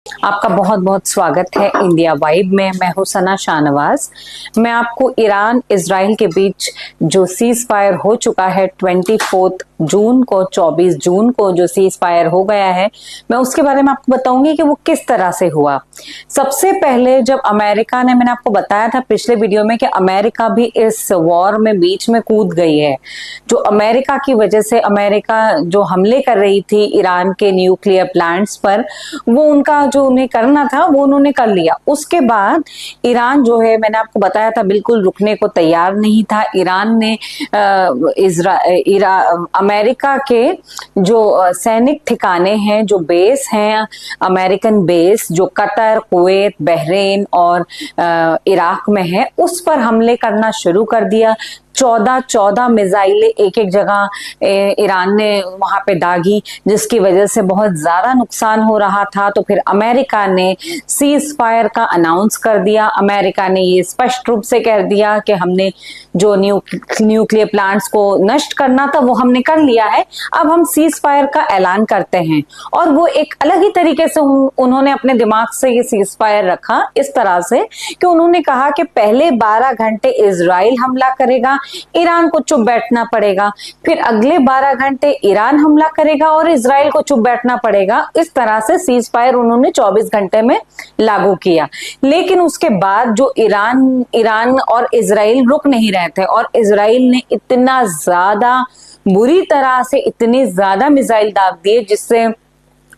आपका बहुत बहुत स्वागत है इंडिया वाइब में। मैं हूं सना शाहनवाज। मैं आपको ईरान इजराइल के बीच जो सीज फायर हो चुका है 24 जून को, 24 जून को जो सीज फायर हो गया है, मैं उसके बारे में आपको बताऊंगी कि वो किस तरह से हुआ। सबसे पहले जब अमेरिका ने, मैंने आपको बताया था पिछले वीडियो में कि अमेरिका भी इस वॉर में बीच में कूद गई है। जो अमेरिका की वजह से, अमेरिका जो हमले कर रही थी ईरान के न्यूक्लियर प्लांट्स पर, वो उनका जो उन्हें करना था वो उन्होंने कर लिया। उसके बाद ईरान जो है, मैंने आपको बताया था, बिल्कुल रुकने को तैयार नहीं था। ईरान ने अमेरिका के जो सैनिक ठिकाने हैं, जो बेस हैं, अमेरिकन बेस जो कतर, कुवैत, बहरीन और इराक में है, उस पर हमले करना शुरू कर दिया। 14 मिसाइलें एक एक जगह ईरान ने वहां पे दागी, जिसकी वजह से बहुत ज्यादा नुकसान हो रहा था। तो फिर अमेरिका ने सीज फायर का अनाउंस कर दिया। अमेरिका ने ये स्पष्ट रूप से कह दिया कि हमने जो न्यूक्लियर प्लांट्स को नष्ट करना था वो हमने कर लिया है, अब हम सीज फायर का ऐलान करते हैं। और वो एक अलग ही तरीके से उन्होंने अपने दिमाग से ये सीज फायर रखा, इस तरह से कि उन्होंने कहा कि पहले 12 घंटे इजराइल हमला करेगा, ईरान को चुप बैठना पड़ेगा, फिर अगले 12 घंटे ईरान हमला करेगा और इजराइल को चुप बैठना पड़ेगा। इस तरह से सीज फायर उन्होंने 24 घंटे में लागू किया। लेकिन उसके बाद जो ईरान और इजराइल रुक नहीं रहे थे, और इजराइल ने इतना ज्यादा बुरी तरह से इतनी ज्यादा मिसाइल दाग दिए जिससे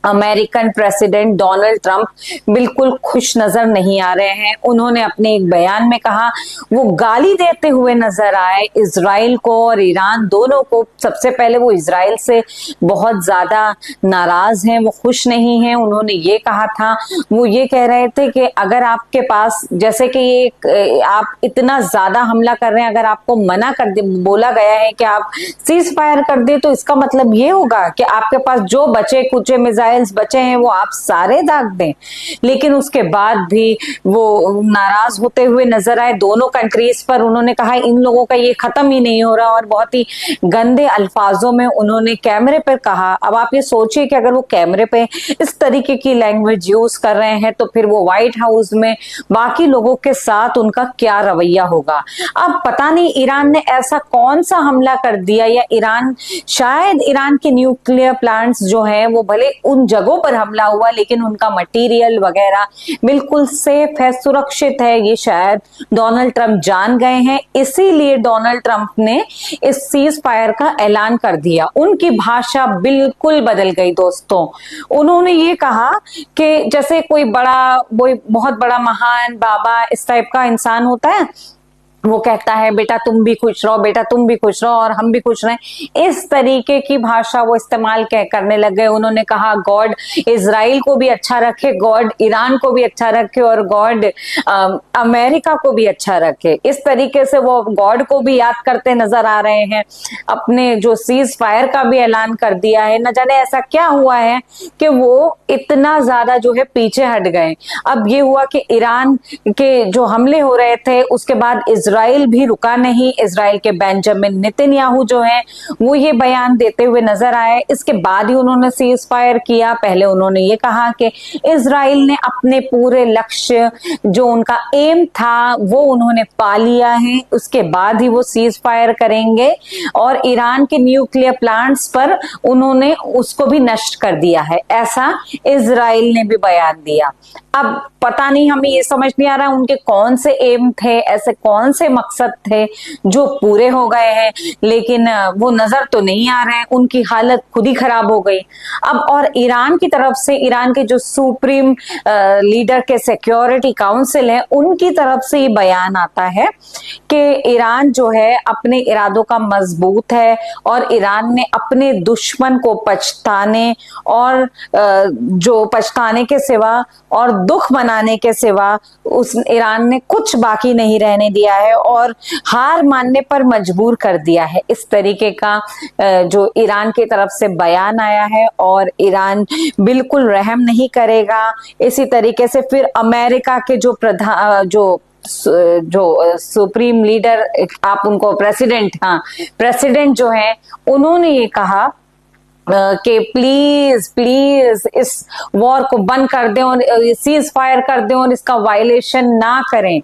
अमेरिकन प्रेसिडेंट डोनाल्ड ट्रंप बिल्कुल खुश नजर नहीं आ रहे हैं। उन्होंने अपने एक बयान में कहा, वो गाली देते हुए नजर आए इजराइल को और ईरान दोनों को। सबसे पहले वो इजराइल से बहुत ज्यादा नाराज हैं, वो खुश नहीं हैं। उन्होंने ये कहा था, वो ये कह रहे थे कि अगर आपके पास, जैसे कि ये आप इतना ज्यादा हमला कर रहे हैं, अगर आपको मना कर दे, बोला गया है कि आप सीज फायर कर दे, तो इसका मतलब ये होगा कि आपके पास जो बचे कुचे मिसाइल बचे हैं वो आप सारे दाग दें। लेकिन उसके बाद भी वो नाराज होते हुए नजर आए दोनों कंट्रीज पर। उन्होंने कहा इन लोगों का ये खत्म ही नहीं हो रहा, और बहुत ही गंदे अल्फाजों में उन्होंने कैमरे पर कहा। अब आप ये सोचिए कि अगर वो कैमरे पे इस तरीके की लैंग्वेज यूज कर रहे हैं, तो फिर वो व्हाइट हाउस में बाकी लोगों के साथ उनका क्या रवैया होगा। अब पता नहीं ईरान ने ऐसा कौन सा हमला कर दिया, या शायद ईरान के न्यूक्लियर प्लांट्स जो हैं वो भले उन जगहों पर हमला हुआ, लेकिन उनका मटेरियल वगैरह बिल्कुल सेफ है, सुरक्षित है, ये शायद डोनाल्ड ट्रंप जान गए हैं। इसीलिए डोनाल्ड ट्रंप ने इस सीज फायर का ऐलान कर दिया। उनकी भाषा बिल्कुल बदल गई दोस्तों। उन्होंने ये कहा कि जैसे कोई बहुत बड़ा महान बाबा इस टाइप का इंसान होता है, वो कहता है बेटा तुम भी खुश रहो, बेटा तुम भी खुश रहो और हम भी खुश रहें, इस तरीके की भाषा वो इस्तेमाल करने लग गए। उन्होंने कहा गॉड इजराइल को भी अच्छा रखे, गॉड ईरान को भी अच्छा रखे, और गॉड अमेरिका को भी अच्छा रखे। इस तरीके से वो गॉड को भी याद करते नजर आ रहे हैं। अपने जो सीज फायर का भी ऐलान कर दिया है। न जाने ऐसा क्या हुआ है कि वो इतना ज्यादा जो है पीछे हट गए। अब ये हुआ कि ईरान के जो हमले हो रहे थे, उसके बाद इजराइल भी रुका नहीं। इजराइल के बेंजामिन नेतन्याहू जो हैं वो ये बयान देते हुए नजर आए। इसके बाद ही उन्होंने सीज फायर किया। पहले उन्होंने ये कहा कि इजराइल ने अपने पूरे लक्ष्य, जो उनका एम था, वो उन्होंने पा लिया है। उसके बाद ही वो सीज फायर करेंगे, और ईरान के न्यूक्लियर प्लांट्स पर उन्होंने उसको भी नष्ट कर दिया है, ऐसा इजराइल ने भी बयान दिया। अब पता नहीं, हमें ये समझ नहीं आ रहा उनके कौन से एम थे, ऐसे कौन से मकसद थे जो पूरे हो गए हैं, लेकिन वो नजर तो नहीं आ रहे हैं। उनकी हालत खुद ही खराब हो गई। अब और ईरान की तरफ से, ईरान के जो सुप्रीम लीडर के सिक्योरिटी काउंसिल है, उनकी तरफ से ये बयान आता है कि ईरान जो है अपने इरादों का मजबूत है, और ईरान ने अपने दुश्मन को पछताने और जो पछताने के सिवा और दुख मनाने के सिवा उस ईरान ने कुछ बाकी नहीं रहने दिया है, और हार मानने पर मजबूर कर दिया है। इस तरीके का जो ईरान की तरफ से बयान आया है, और ईरान बिल्कुल रहम नहीं करेगा। इसी तरीके से फिर अमेरिका के जो सुप्रीम लीडर, आप उनको प्रेसिडेंट, हाँ प्रेसिडेंट जो है, उन्होंने ये कहा कि प्लीज प्लीज इस वॉर को बंद कर दें और सीज फायर कर दें और इसका वायलेशन ना करें।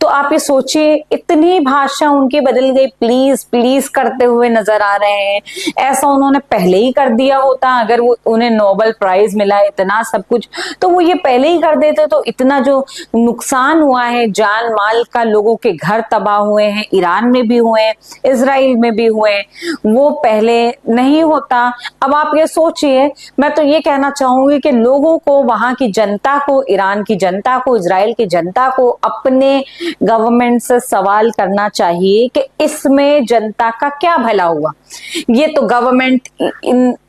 तो आप ये सोचिए, इतनी भाषा उनकी बदल गई, प्लीज प्लीज करते हुए नजर आ रहे हैं। ऐसा उन्होंने पहले ही कर दिया होता, अगर वो उन्हें नोबेल प्राइज मिला, इतना सब कुछ, तो वो ये पहले ही कर देते तो इतना जो नुकसान हुआ है जान माल का, लोगों के घर तबाह हुए हैं, ईरान में भी हुए हैं, इजराइल में भी हुए हैं, वो पहले नहीं होता। अब आप ये सोचिए, मैं तो ये कहना चाहूंगी कि लोगों को, वहां की जनता को, ईरान की जनता को, इजराइल की जनता को अपने गवर्नमेंट से सवाल करना चाहिए कि इसमें जनता का क्या भला हुआ। ये तो गवर्नमेंट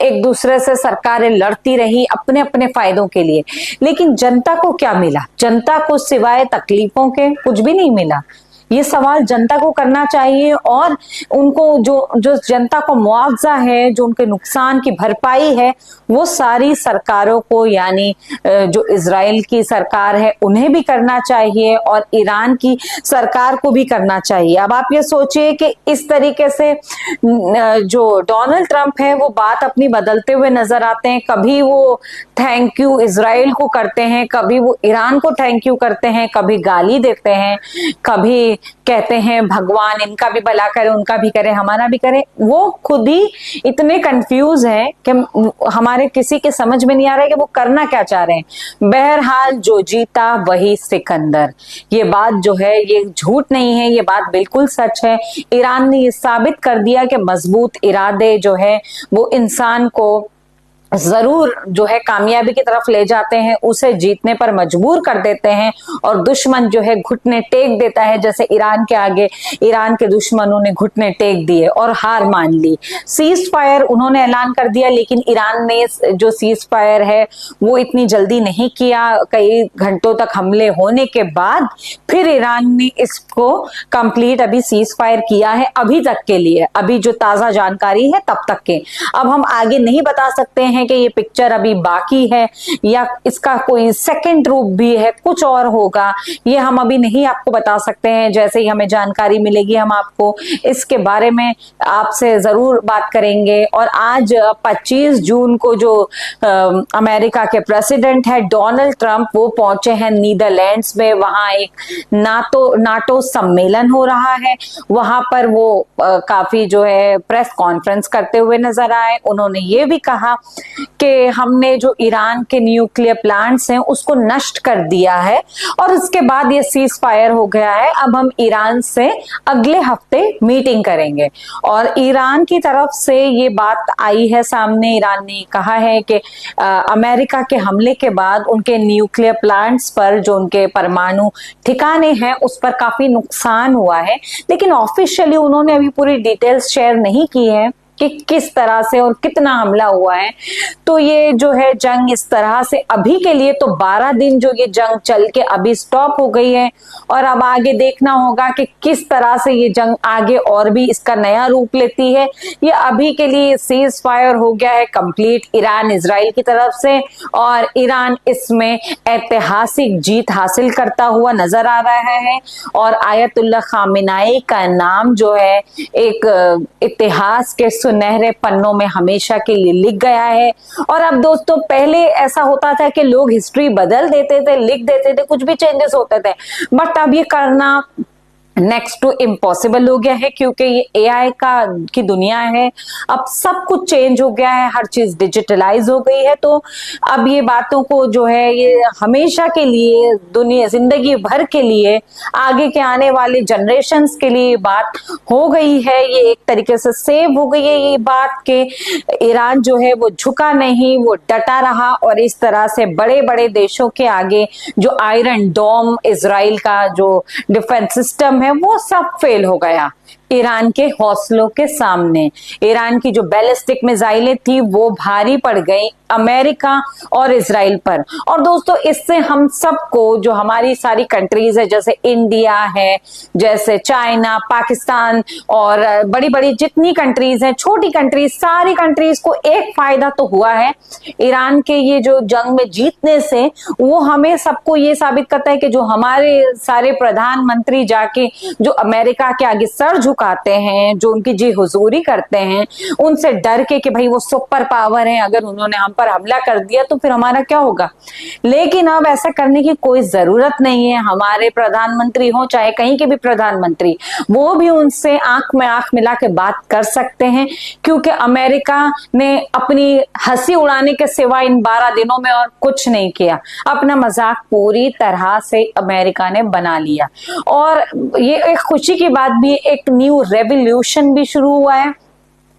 एक दूसरे से सरकारें लड़ती रही अपने अपने फायदों के लिए, लेकिन जनता को क्या मिला? जनता को सिवाय तकलीफों के कुछ भी नहीं मिला। ये सवाल जनता को करना चाहिए और उनको जो जनता को मुआवजा है, जो उनके नुकसान की भरपाई है, वो सारी सरकारों को, यानी जो इजराइल की सरकार है उन्हें भी करना चाहिए और ईरान की सरकार को भी करना चाहिए। अब आप ये सोचिए कि इस तरीके से जो डोनाल्ड ट्रंप है वो बात अपनी बदलते हुए नजर आते हैं। कभी वो थैंक यू इजराइल को करते हैं, कभी वो ईरान को थैंक यू करते हैं, कभी गाली देते हैं, कभी कहते हैं भगवान इनका भी भला करे, उनका भी करे, हमारा भी करे। वो खुद ही इतने कंफ्यूज हैं कि हमारे किसी के समझ में नहीं आ रहा है कि वो करना क्या चाह रहे हैं। बहरहाल जो जीता वही सिकंदर, ये बात जो है ये झूठ नहीं है, ये बात बिल्कुल सच है। ईरान ने ये साबित कर दिया कि मजबूत इरादे जो है वो इंसान को जरूर जो है कामयाबी की तरफ ले जाते हैं, उसे जीतने पर मजबूर कर देते हैं और दुश्मन जो है घुटने टेक देता है। जैसे ईरान के आगे ईरान के दुश्मनों ने घुटने टेक दिए और हार मान ली। सीज फायर उन्होंने ऐलान कर दिया, लेकिन ईरान ने जो सीज फायर है वो इतनी जल्दी नहीं किया। कई घंटों तक हमले होने के बाद फिर ईरान ने इसको कंप्लीट अभी सीज फायर किया है, अभी तक के लिए, अभी जो ताजा जानकारी है तब तक के। अब हम आगे नहीं बता सकते हैं कि ये पिक्चर अभी बाकी है या इसका कोई सेकंड रूप भी है, कुछ और होगा, ये हम अभी नहीं आपको बता सकते हैं। जैसे ही हमें जानकारी मिलेगी हम आपको इसके बारे में आपसे जरूर बात करेंगे। और आज 25 जून को जो अमेरिका के प्रेसिडेंट है डोनाल्ड ट्रंप, वो पहुंचे हैं नीदरलैंड्स में। वहां एक नाटो सम्मेलन हो रहा है, वहां पर वो काफी जो है प्रेस कॉन्फ्रेंस करते हुए नजर आए। उन्होंने ये भी कहा कि हमने जो ईरान के न्यूक्लियर प्लांट्स हैं उसको नष्ट कर दिया है और उसके बाद ये सीज फायर हो गया है। अब हम ईरान से अगले हफ्ते मीटिंग करेंगे और ईरान की तरफ से ये बात आई है सामने। ईरान ने कहा है कि अमेरिका के हमले के बाद उनके न्यूक्लियर प्लांट्स पर, जो उनके परमाणु ठिकाने हैं, उस पर काफी नुकसान हुआ है, लेकिन ऑफिशियली उन्होंने अभी पूरी डिटेल्स शेयर नहीं की है कि किस तरह से और कितना हमला हुआ है। तो ये जो है जंग इस तरह से अभी के लिए तो 12 दिन जो ये जंग चल के अभी स्टॉप हो गई है और अब आगे देखना होगा कि किस तरह से ये जंग आगे और भी इसका नया रूप लेती है। ये अभी के लिए सीज फायर हो गया है कंप्लीट ईरान इजराइल की तरफ से और ईरान इसमें ऐतिहासिक जीत हासिल करता हुआ नजर आ रहा है और आयतुल्लाह खामेनेई का नाम जो है एक इतिहास के सुनहरे पन्नों में हमेशा के लिए लिख गया है। और अब दोस्तों, पहले ऐसा होता था कि लोग हिस्ट्री बदल देते थे, लिख देते थे, कुछ भी चेंजेस होते थे, बट अब ये करना नेक्स्ट टू इम्पॉसिबल हो गया है क्योंकि ये एआई की दुनिया है। अब सब कुछ चेंज हो गया है, हर चीज डिजिटलाइज हो गई है। तो अब ये बातों को जो है ये हमेशा के लिए, दुनिया जिंदगी भर के लिए, आगे के आने वाले जनरेशन्स के लिए बात हो गई है। ये एक तरीके से सेव हो गई है ये बात के ईरान जो है वो झुका नहीं, वो डटा रहा और इस तरह से बड़े बड़े देशों के आगे जो आयरन डोम इजराइल का जो डिफेंस सिस्टम है वो सब फेल हो गया ईरान के हौसलों के सामने। ईरान की जो बैलिस्टिक मिसाइलें थी वो भारी पड़ गई अमेरिका और इजराइल पर। और दोस्तों, इससे हम सबको, जो हमारी सारी कंट्रीज है, जैसे इंडिया है, जैसे चाइना, पाकिस्तान और बड़ी बड़ी जितनी कंट्रीज हैं, छोटी कंट्रीज, सारी कंट्रीज को एक फायदा तो हुआ है ईरान के ये जो जंग में जीतने से। वो हमें सबको ये साबित करता है कि जो हमारे सारे प्रधानमंत्री जाके जो अमेरिका के आगे सर झुकाते हैं, जो उनकी जी हुजूरी करते हैं, उनसे डर के कि भाई वो सुपर पावर है, अगर उन्होंने हम पर हमला कर दिया तो फिर हमारा क्या होगा। लेकिन अब ऐसा करने की कोई जरूरत नहीं है। हमारे प्रधानमंत्री हो चाहे कहीं के भी प्रधानमंत्री, वो भी उनसे आंख में आंख मिला के बात कर सकते हैं, क्योंकि अमेरिका ने अपनी हंसी उड़ाने के सिवा इन 12 दिनों में और कुछ नहीं किया। अपना मजाक पूरी तरह से अमेरिका ने बना लिया। और ये एक खुशी की बात भी, एक न्यू रेवोल्यूशन भी शुरू हुआ है,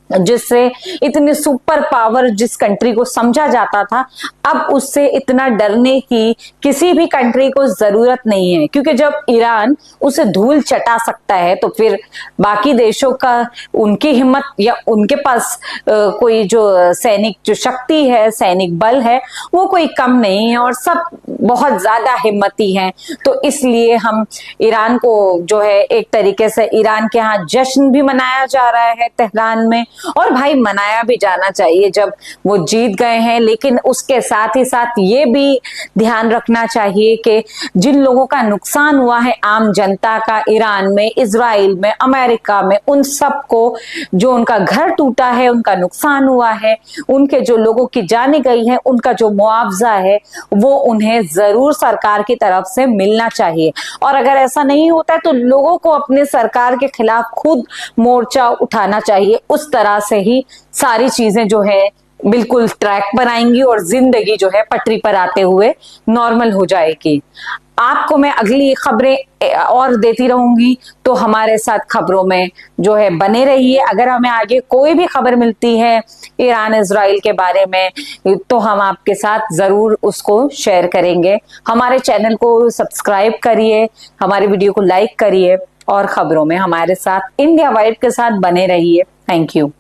जिससे इतनी सुपर पावर जिस कंट्री को समझा जाता था, अब उससे इतना डरने की किसी भी कंट्री को जरूरत नहीं है। क्योंकि जब ईरान उसे धूल चटा सकता है तो फिर बाकी देशों का, उनकी हिम्मत या उनके पास कोई जो सैनिक जो शक्ति है, सैनिक बल है, वो कोई कम नहीं है और सब बहुत ज्यादा हिम्मती हैं। तो इसलिए हम ईरान को जो है एक तरीके से, ईरान के यहाँ जश्न भी मनाया जा रहा है तेहरान में, और भाई मनाया भी जाना चाहिए जब वो जीत गए हैं। लेकिन उसके साथ ही साथ ये भी ध्यान रखना चाहिए कि जिन लोगों का नुकसान हुआ है, आम जनता का, ईरान में, इजराइल में, अमेरिका में, उन सबको जो उनका घर टूटा है, उनका नुकसान हुआ है, उनके जो लोगों की जाने गई है, उनका जो मुआवजा है वो उन्हें जरूर सरकार की तरफ से मिलना चाहिए। और अगर ऐसा नहीं होता है तो लोगों को अपने सरकार के खिलाफ खुद मोर्चा उठाना चाहिए। उस तरह से ही सारी चीजें जो है बिल्कुल ट्रैक पर आएंगी और जिंदगी जो है पटरी पर आते हुए नॉर्मल हो जाएगी। आपको मैं अगली खबरें और देती रहूंगी, तो हमारे साथ खबरों में जो है बने रहिए। अगर हमें आगे कोई भी खबर मिलती है ईरान इजराइल के बारे में, तो हम आपके साथ जरूर उसको शेयर करेंगे। हमारे चैनल को सब्सक्राइब करिए, हमारे वीडियो को लाइक करिए और खबरों में हमारे साथ इंडिया वाइड के साथ बने रहिए। Thank you.